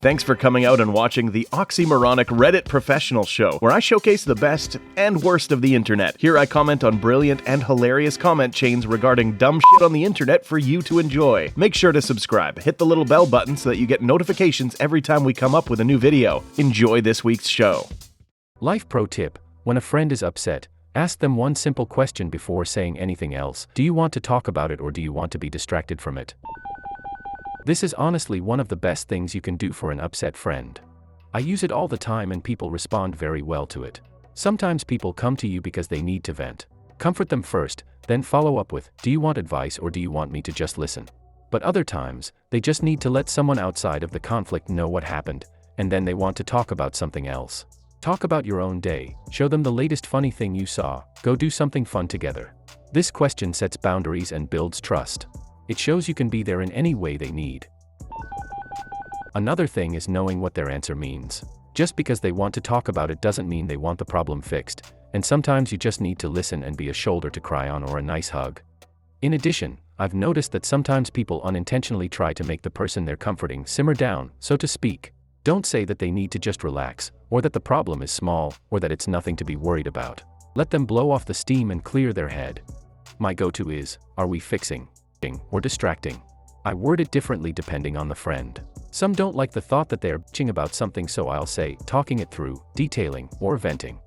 Thanks for coming out and watching the oxymoronic Reddit Professional Show, where I showcase the best and worst of the internet. Here I comment on brilliant and hilarious comment chains regarding dumb shit on the internet for you to enjoy. Make sure to subscribe, hit the little bell button so that you get notifications every time we come up with a new video. Enjoy this week's show. Life pro tip: when a friend is upset, ask them one simple question before saying anything else. Do you want to talk about it or do you want to be distracted from it? This is honestly one of the best things you can do for an upset friend. I use it all the time and people respond very well to it. Sometimes people come to you because they need to vent. Comfort them first, then follow up with, do you want advice or do you want me to just listen? But other times, they just need to let someone outside of the conflict know what happened, and then they want to talk about something else. Talk about your own day, show them the latest funny thing you saw, go do something fun together. This question sets boundaries and builds trust. It shows you can be there in any way they need. Another thing is knowing what their answer means. Just because they want to talk about it doesn't mean they want the problem fixed, and sometimes you just need to listen and be a shoulder to cry on or a nice hug. In addition, I've noticed that sometimes people unintentionally try to make the person they're comforting simmer down, so to speak. Don't say that they need to just relax, or that the problem is small, or that it's nothing to be worried about. Let them blow off the steam and clear their head. My go-to is, are we fixing or distracting? I word it differently depending on the friend. Some don't like the thought that they're bitching about something, so I'll say, talking it through, detailing, or venting.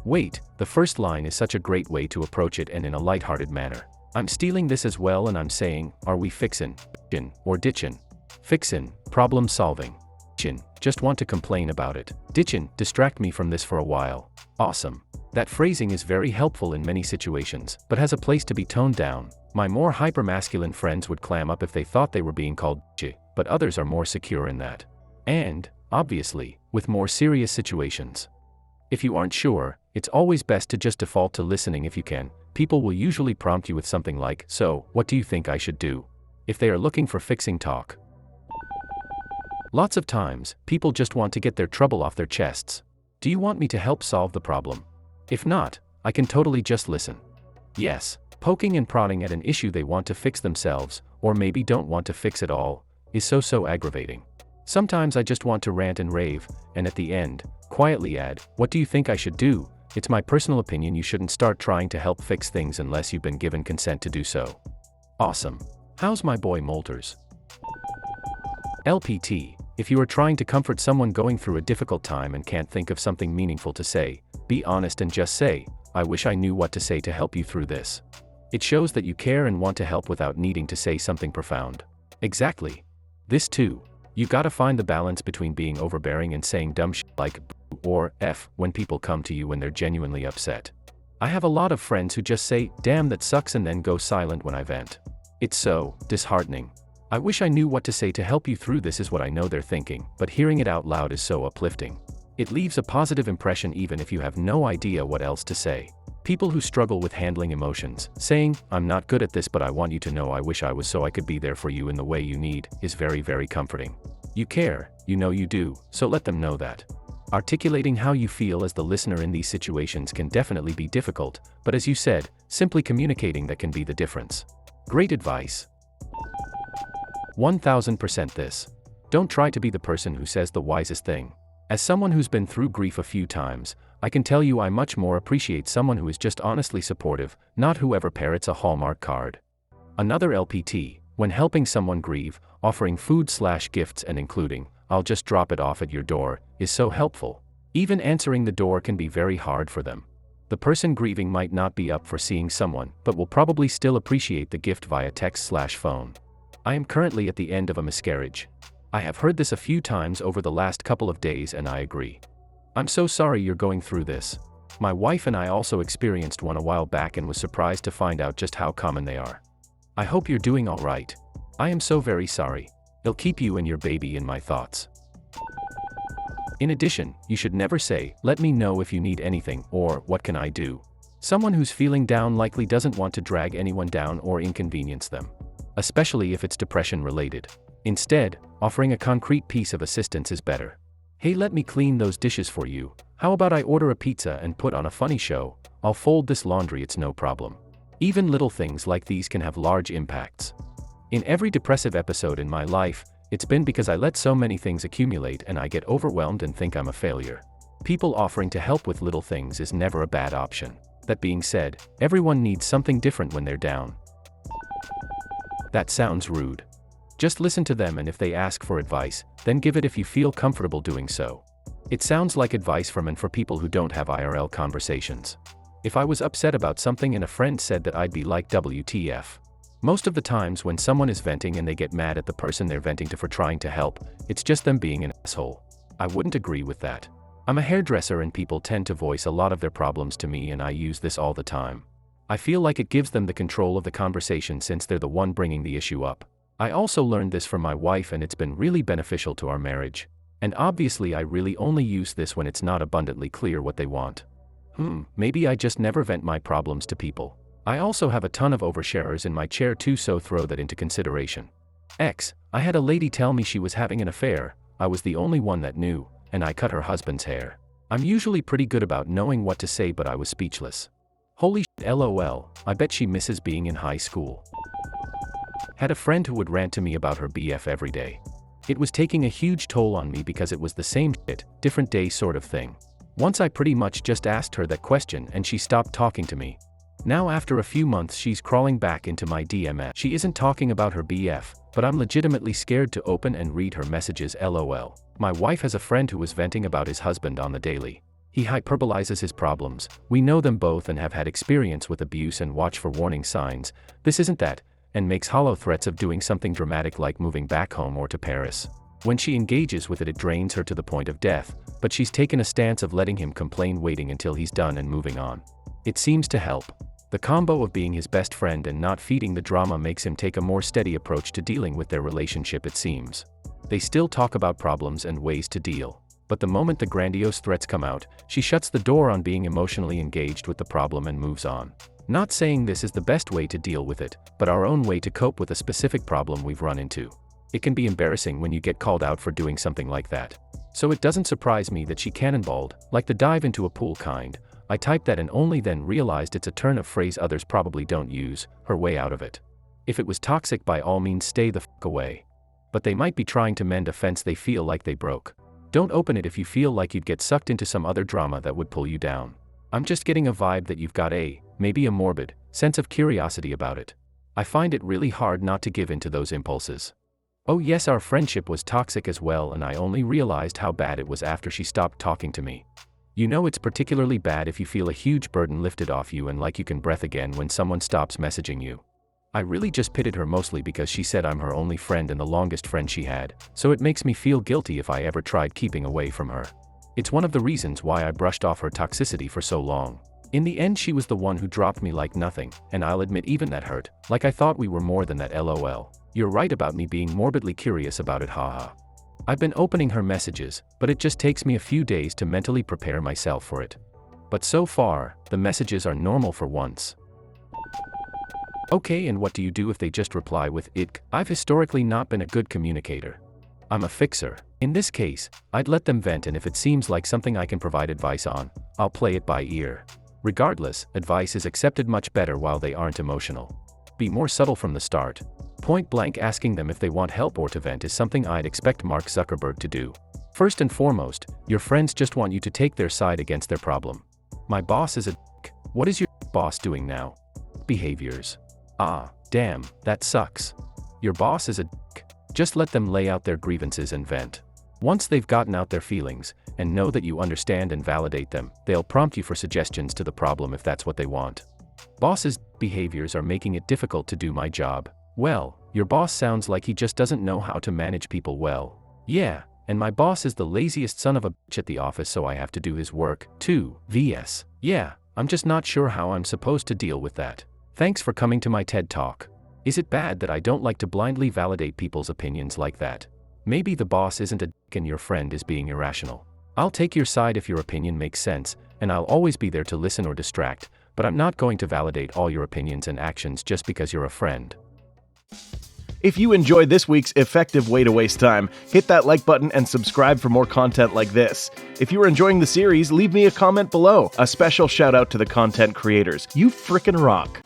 Wait, the first line is such a great way to approach it and in a lighthearted manner. I'm stealing this as well and I'm saying, are we fixin', bitchin', or ditchin'? Fixin', problem solving. Ditchin', just want to complain about it. Ditchin', distract me from this for a while. Awesome. That phrasing is very helpful in many situations, but has a place to be toned down. My more hypermasculine friends would clam up if they thought they were being called bitchy, but others are more secure in that. And, obviously, with more serious situations. If you aren't sure, it's always best to just default to listening if you can. People will usually prompt you with something like, so, what do you think I should do? If they are looking for fixing talk. Lots of times, people just want to get their trouble off their chests. Do you want me to help solve the problem? If not, I can totally just listen. Yes, poking and prodding at an issue they want to fix themselves, or maybe don't want to fix at all, is so aggravating. Sometimes I just want to rant and rave, and at the end, quietly add, what do you think I should do? It's my personal opinion you shouldn't start trying to help fix things unless you've been given consent to do so. Awesome. How's my boy Molters? LPT, if you are trying to comfort someone going through a difficult time and can't think of something meaningful to say, be honest and just say, I wish I knew what to say to help you through this. It shows that you care and want to help without needing to say something profound. Exactly. This too. You gotta find the balance between being overbearing and saying dumb shit like B or F when people come to you when they're genuinely upset. I have a lot of friends who just say, damn that sucks and then go silent when I vent. It's so disheartening. I wish I knew what to say to help you through this is what I know they're thinking, but hearing it out loud is so uplifting. It leaves a positive impression even if you have no idea what else to say. People who struggle with handling emotions, saying, I'm not good at this but I want you to know I wish I was so I could be there for you in the way you need, is very comforting. You care, you know you do, so let them know that. Articulating how you feel as the listener in these situations can definitely be difficult, but as you said, simply communicating that can be the difference. Great advice. 1000% this. Don't try to be the person who says the wisest thing. As someone who's been through grief a few times, I can tell you I much more appreciate someone who is just honestly supportive, not whoever parrots a Hallmark card. Another LPT, when helping someone grieve, offering food/gifts and including, I'll just drop it off at your door, is so helpful. Even answering the door can be very hard for them. The person grieving might not be up for seeing someone, but will probably still appreciate the gift via text/phone. I am currently at the end of a miscarriage. I have heard this a few times over the last couple of days and I agree. I'm so sorry you're going through this. My wife and I also experienced one a while back and was surprised to find out just how common they are. I hope you're doing all right. I am so very sorry. I'll keep you and your baby in my thoughts. In addition, you should never say, let me know if you need anything, or what can I do? Someone who's feeling down likely doesn't want to drag anyone down or inconvenience them, especially if it's depression related. Instead, offering a concrete piece of assistance is better. Hey, let me clean those dishes for you. How about I order a pizza and put on a funny show? I'll fold this laundry, it's no problem. Even little things like these can have large impacts. In every depressive episode in my life, It's been because I let so many things accumulate and I get overwhelmed and think I'm a failure. People offering to help with little things is never a bad option. That being said, everyone needs something different when they're down. That sounds rude. Just listen to them, and if they ask for advice, then give it if you feel comfortable doing so. It sounds like advice from and for people who don't have IRL conversations. If I was upset about something and a friend said that, I'd be like, WTF. Most of the times when someone is venting and they get mad at the person they're venting to for trying to help, it's just them being an asshole. I wouldn't agree with that. I'm a hairdresser and people tend to voice a lot of their problems to me, and I use this all the time. I feel like it gives them the control of the conversation since they're the one bringing the issue up. I also learned this from my wife and it's been really beneficial to our marriage. And obviously I really only use this when it's not abundantly clear what they want. Maybe I just never vent my problems to people. I also have a ton of oversharers in my chair too, so throw that into consideration. I had a lady tell me she was having an affair. I was the only one that knew, and I cut her husband's hair. I'm usually pretty good about knowing what to say, but I was speechless. Holy shit, LOL, I bet she misses being in high school. Had a friend who would rant to me about her BF every day. It was taking a huge toll on me because it was the same shit, different day sort of thing. Once I pretty much just asked her that question and she stopped talking to me. Now after a few months she's crawling back into my DMs. She isn't talking about her BF, but I'm legitimately scared to open and read her messages, LOL. My wife has a friend who was venting about his husband on the daily. He hyperbolizes his problems. We know them both and have had experience with abuse and watch for warning signs. This isn't that, and makes hollow threats of doing something dramatic like moving back home or to Paris. When she engages with it, it drains her to the point of death, but she's taken a stance of letting him complain, waiting until he's done and moving on. It seems to help. The combo of being his best friend and not feeding the drama makes him take a more steady approach to dealing with their relationship, it seems. They still talk about problems and ways to deal. But the moment the grandiose threats come out, she shuts the door on being emotionally engaged with the problem and moves on. Not saying this is the best way to deal with it, but our own way to cope with a specific problem we've run into. It can be embarrassing when you get called out for doing something like that. So it doesn't surprise me that she cannonballed, like the dive into a pool kind. I typed that and only then realized it's a turn of phrase others probably don't use, her way out of it. If it was toxic, by all means stay the fuck away. But they might be trying to mend a fence they feel like they broke. Don't open it if you feel like you'd get sucked into some other drama that would pull you down. I'm just getting a vibe that you've got maybe a morbid, sense of curiosity about it. I find it really hard not to give in to those impulses. Oh yes, our friendship was toxic as well, and I only realized how bad it was after she stopped talking to me. You know, it's particularly bad if you feel a huge burden lifted off you and like you can breathe again when someone stops messaging you. I really just pitied her, mostly because she said I'm her only friend and the longest friend she had, so it makes me feel guilty if I ever tried keeping away from her. It's one of the reasons why I brushed off her toxicity for so long. In the end, she was the one who dropped me like nothing, and I'll admit even that hurt, like I thought we were more than that, LOL. You're right about me being morbidly curious about it, haha. I've been opening her messages, but it just takes me a few days to mentally prepare myself for it. But so far, the messages are normal for once. Okay, and what do you do if they just reply with "ick"? I've historically not been a good communicator. I'm a fixer. In this case, I'd let them vent, and if it seems like something I can provide advice on, I'll play it by ear. Regardless, advice is accepted much better while they aren't emotional. Be more subtle from the start. Point blank asking them if they want help or to vent is something I'd expect Mark Zuckerberg to do. First and foremost, your friends just want you to take their side against their problem. My boss is a dick. What is your boss doing now? Behaviors. Ah, damn, that sucks. Your boss is a dick. Just let them lay out their grievances and vent. Once they've gotten out their feelings, and know that you understand and validate them, they'll prompt you for suggestions to the problem if that's what they want. Boss's behaviors are making it difficult to do my job. Well, your boss sounds like he just doesn't know how to manage people well. Yeah, and my boss is the laziest son of a bitch at the office, so I have to do his work, too. VS. Yeah, I'm just not sure how I'm supposed to deal with that. Thanks for coming to my TED Talk. Is it bad that I don't like to blindly validate people's opinions like that? Maybe the boss isn't a dick and your friend is being irrational. I'll take your side if your opinion makes sense, and I'll always be there to listen or distract, but I'm not going to validate all your opinions and actions just because you're a friend. If you enjoyed this week's effective way to waste time, hit that like button and subscribe for more content like this. If you are enjoying the series, leave me a comment below. A special shout out to the content creators. You frickin' rock.